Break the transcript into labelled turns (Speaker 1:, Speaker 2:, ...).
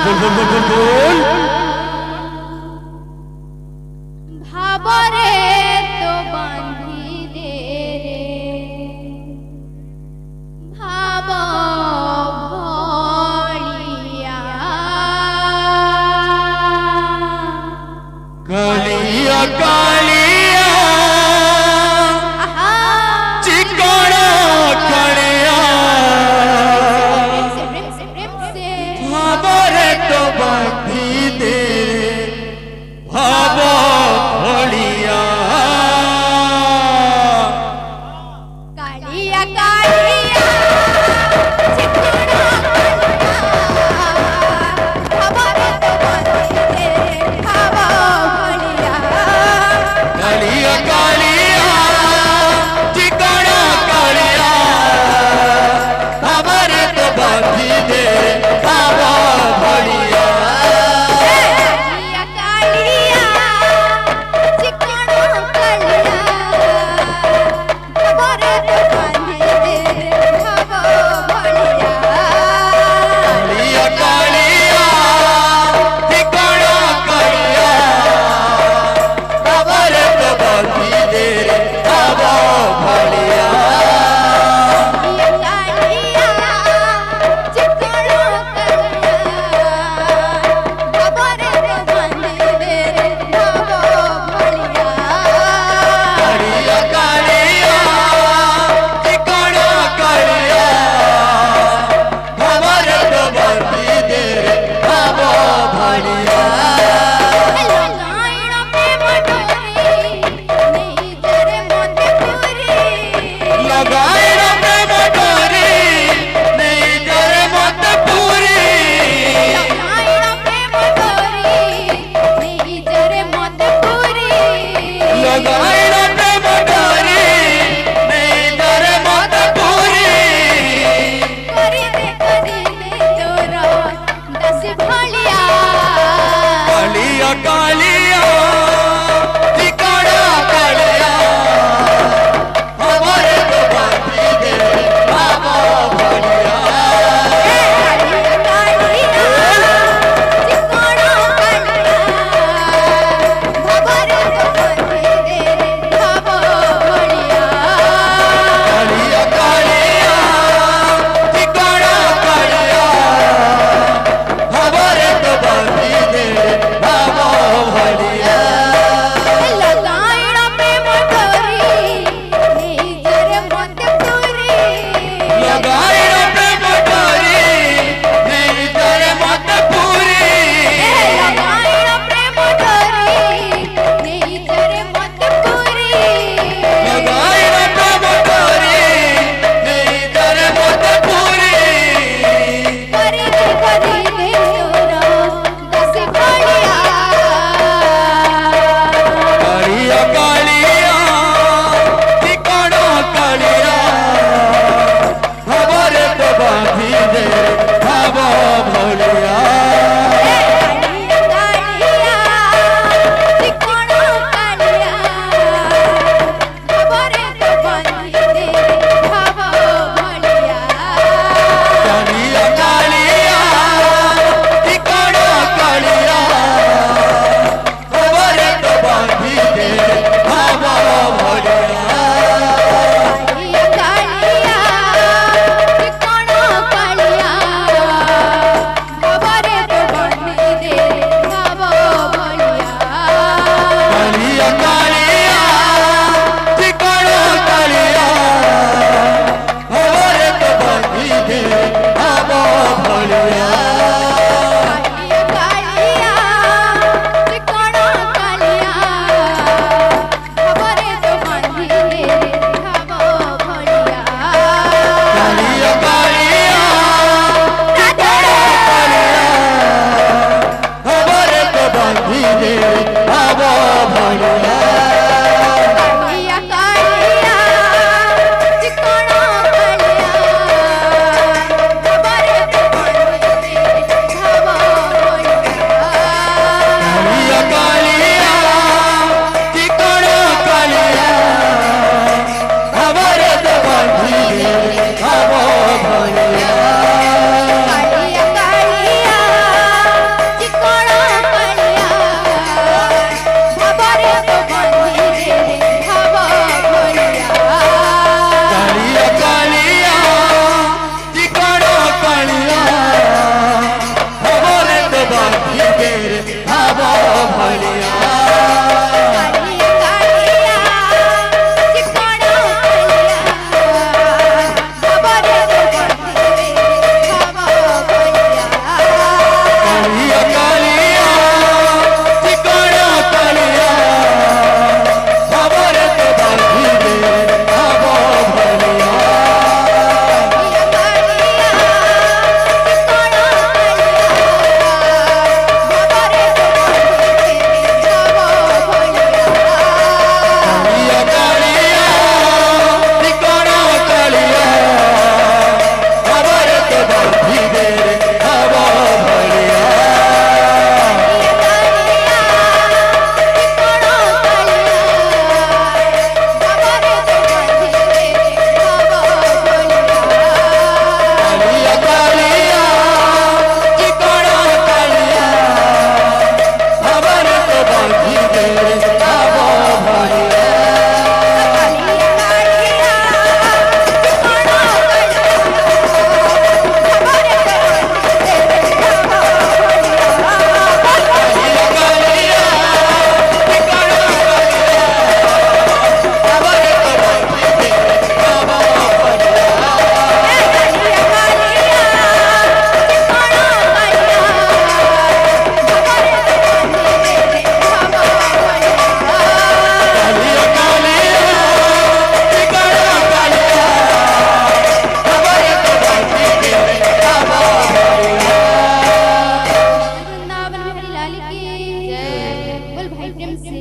Speaker 1: बोल बोल बोल बोल बोल
Speaker 2: भाबरे तो बांधी दे रे भाब भोलिया
Speaker 1: कालिया कालिया चिकना कड़िया भाबरे तो बांधी दे भाब भोलिया
Speaker 2: कालिया कालिया चिकना भाबरे तो बांधी दे भाब भोलिया
Speaker 1: कालिया कालिया चिकना कड़िया भाबरे तो बांधी दे भाब भोलिया
Speaker 2: कालिया कालिया चिकना कालिया भाबरे तो बांधी दे भाब भोलिया
Speaker 1: कालिया कालिया चिकना कड़िया भाबरे तो बांधी दे भाब भोलिया कालिया कालिया चिकना कड़िया भाबरे तो बांधी दे भाब भोलिया लगाए रे मटोरी नहीं जरे मत पूरी लगाए रे मटोरी नहीं जरे मत पूरी कालिया कालिया चिकना कड़िया भाबरे तो बांधी दे भाब भोलिया कालिया कालिया चिकना कड़िया भाबरे तो बांधी दे भाब भोलिया
Speaker 2: आयटम से